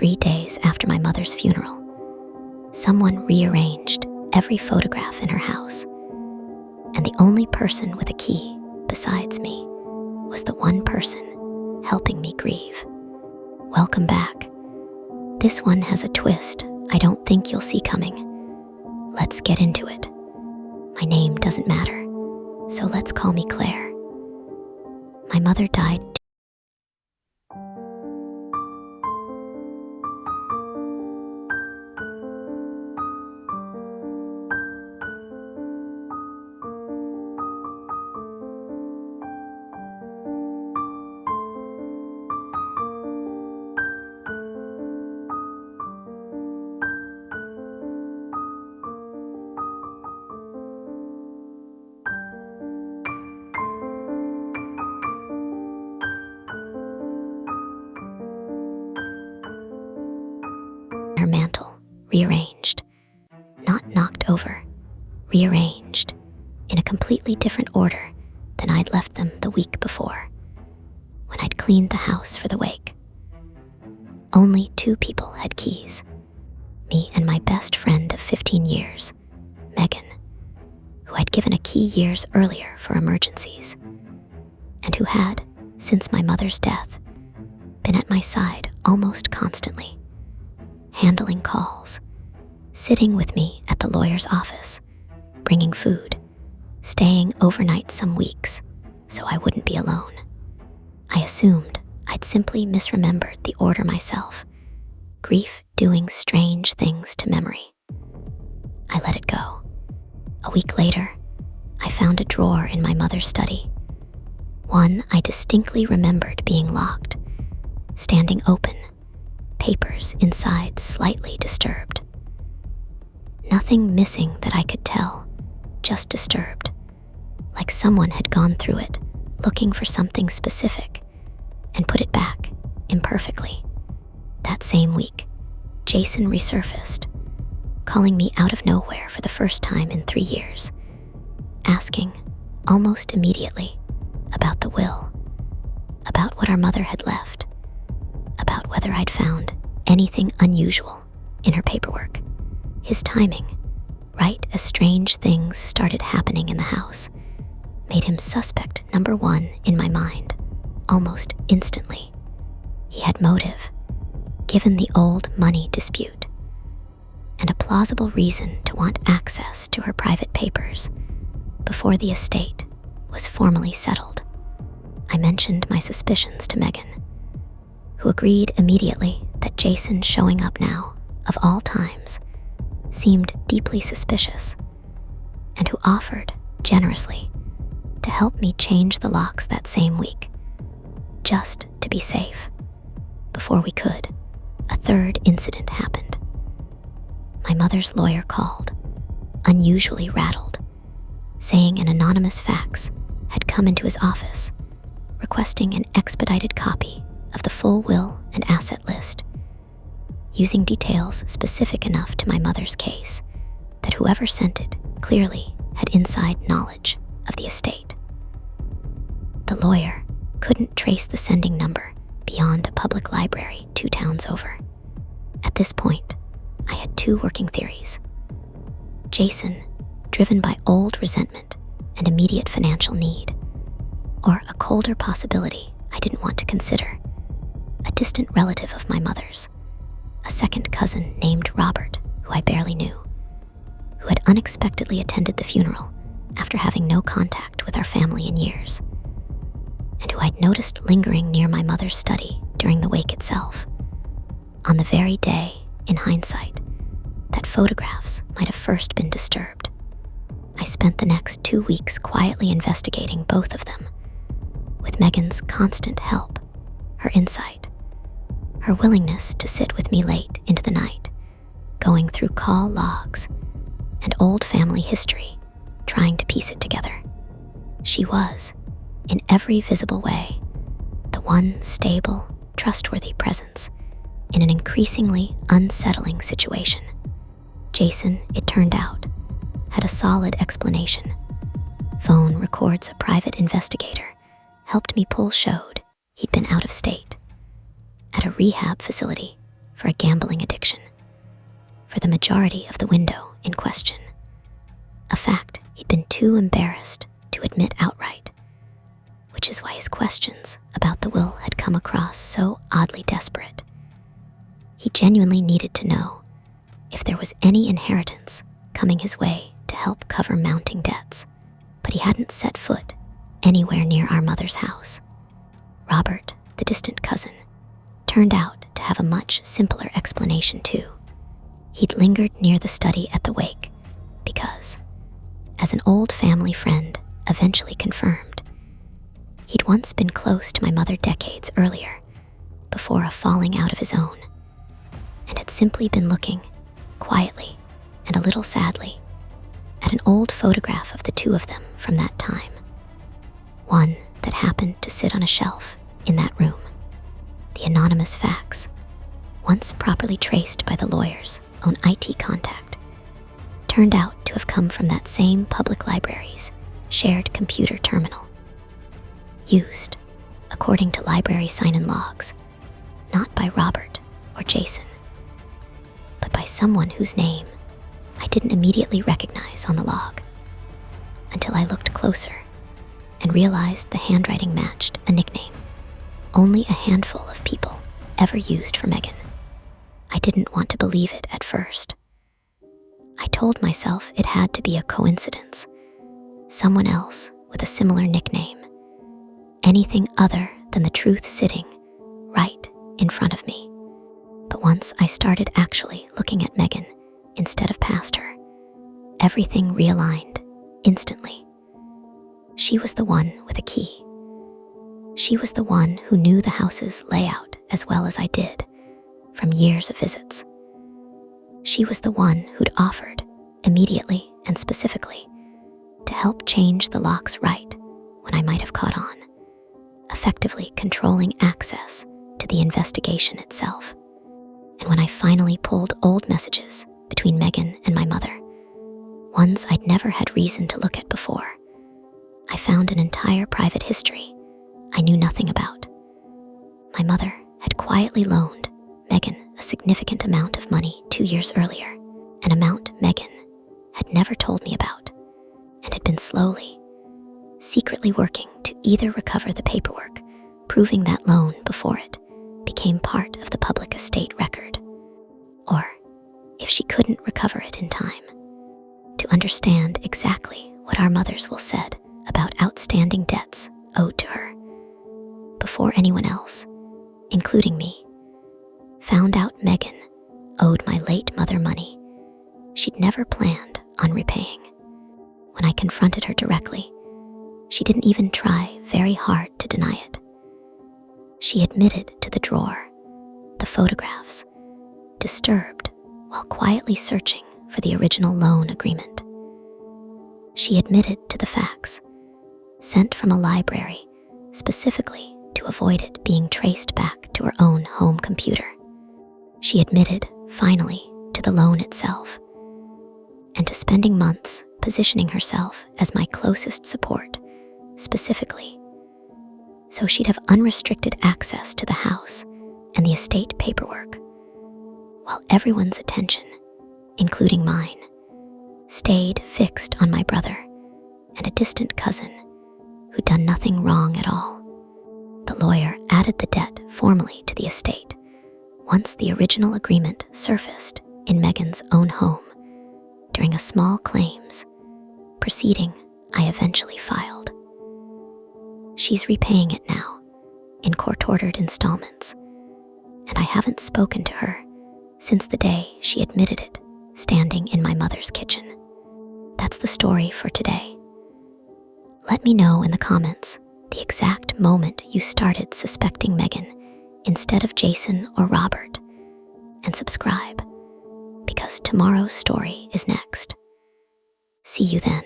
3 days after my mother's funeral, someone rearranged every photograph in her house, and the only person with a key besides me was the one person helping me grieve. Welcome back. This one has a twist I don't think you'll see coming. Let's get into it. My name doesn't matter, so let's call me Claire. My mother died on her mantle, rearranged, not knocked over, rearranged in a completely different order than I'd left them the week before, when I'd cleaned the house for the wake. Only 2 people had keys, me and my best friend of 15 years, Megan, who I'd given a key years earlier for emergencies, and who had, since my mother's death, been at my side almost constantly, handling calls, sitting with me at the lawyer's office, bringing food, staying overnight some weeks so I wouldn't be alone. I assumed I'd simply misremembered the order myself, grief doing strange things to memory. I let it go. A week later, I found a drawer in my mother's study, one I distinctly remembered being locked, standing open, papers inside slightly disturbed. Nothing missing that I could tell, just disturbed, like someone had gone through it looking for something specific and put it back imperfectly. That same week, Jason resurfaced, calling me out of nowhere for the first time in 3 years, asking almost immediately about the will, about what our mother had left, about whether I'd found anything unusual in her paperwork. His timing, right as strange things started happening in the house, made him suspect number 1 in my mind almost instantly. He had motive, given the old money dispute, and a plausible reason to want access to her private papers before the estate was formally settled. I mentioned my suspicions to Megan, who agreed immediately that Jason showing up now, of all times, seemed deeply suspicious, and who offered, generously, to help me change the locks that same week, just to be safe. Before we could, a third incident happened. My mother's lawyer called, unusually rattled, saying an anonymous fax had come into his office, requesting an expedited copy of the full will and asset list, using details specific enough to my mother's case that whoever sent it clearly had inside knowledge of the estate. The lawyer couldn't trace the sending number beyond a public library 2 towns over. At this point, I had 2 working theories. Jason, driven by old resentment and immediate financial need, or a colder possibility I didn't want to consider, a distant relative of my mother's, a second cousin named Robert, who I barely knew, who had unexpectedly attended the funeral after having no contact with our family in years, and who I'd noticed lingering near my mother's study during the wake itself, on the very day, in hindsight, that photographs might have first been disturbed. I spent the next 2 weeks quietly investigating both of them, with Megan's constant help, her insight, her willingness to sit with me late into the night, going through call logs and old family history, trying to piece it together. She was, in every visible way, the one stable, trustworthy presence in an increasingly unsettling situation. Jason, it turned out, had a solid explanation. Phone records a private investigator helped me pull showed he'd been out of state, at a rehab facility for a gambling addiction, for the majority of the window in question, a fact he'd been too embarrassed to admit outright, which is why his questions about the will had come across so oddly desperate. He genuinely needed to know if there was any inheritance coming his way to help cover mounting debts, but he hadn't set foot anywhere near our mother's house. Robert, the distant cousin, turned out to have a much simpler explanation too. He'd lingered near the study at the wake because, as an old family friend eventually confirmed, he'd once been close to my mother decades earlier, before a falling out of his own, and had simply been looking, quietly and a little sadly, at an old photograph of the two of them from that time, one that happened to sit on a shelf in that room. The Anonymous Fax, once properly traced by the lawyer's own IT contact, turned out to have come from that same public library's shared computer terminal, used, according to library sign-in logs, not by Robert or Jason, but by someone whose name I didn't immediately recognize on the log, until I looked closer and realized the handwriting matched a nickname only a handful of people ever used for Megan. I didn't want to believe it at first. I told myself it had to be a coincidence, someone else with a similar nickname, anything other than the truth sitting right in front of me. But once I started actually looking at Megan instead of past her, everything realigned instantly. She was the one with a key. She was the one who knew the house's layout as well as I did from years of visits. She was the one who'd offered, immediately and specifically, to help change the locks right when I might have caught on, effectively controlling access to the investigation itself. And when I finally pulled old messages between Megan and my mother, ones I'd never had reason to look at before, I found an entire private history I knew nothing about. My mother had quietly loaned Megan a significant amount of money 2 years earlier, an amount Megan had never told me about, and had been slowly, secretly working to either recover the paperwork proving that loan before it became part of the public estate record, or, if she couldn't recover it in time, to understand exactly what our mother's will said about outstanding debts owed to her, before anyone else, including me, found out Megan owed my late mother money she'd never planned on repaying. When I confronted her directly, she didn't even try very hard to deny it. She admitted to the drawer, the photographs, disturbed while quietly searching for the original loan agreement. She admitted to the fax, sent from a library specifically to avoid it being traced back to her own home computer. She admitted, finally, to the loan itself, and to spending months positioning herself as my closest support, specifically, so she'd have unrestricted access to the house and the estate paperwork, while everyone's attention, including mine, stayed fixed on my brother and a distant cousin who'd done nothing wrong at all. The lawyer added the debt formally to the estate once the original agreement surfaced in Megan's own home during a small claims proceeding I eventually filed. She's repaying it now in court-ordered installments, and I haven't spoken to her since the day she admitted it standing in my mother's kitchen. That's the story for today. Let me know in the comments the exact moment you started suspecting Megan instead of Jason or Robert, and subscribe, because tomorrow's story is next. See you then.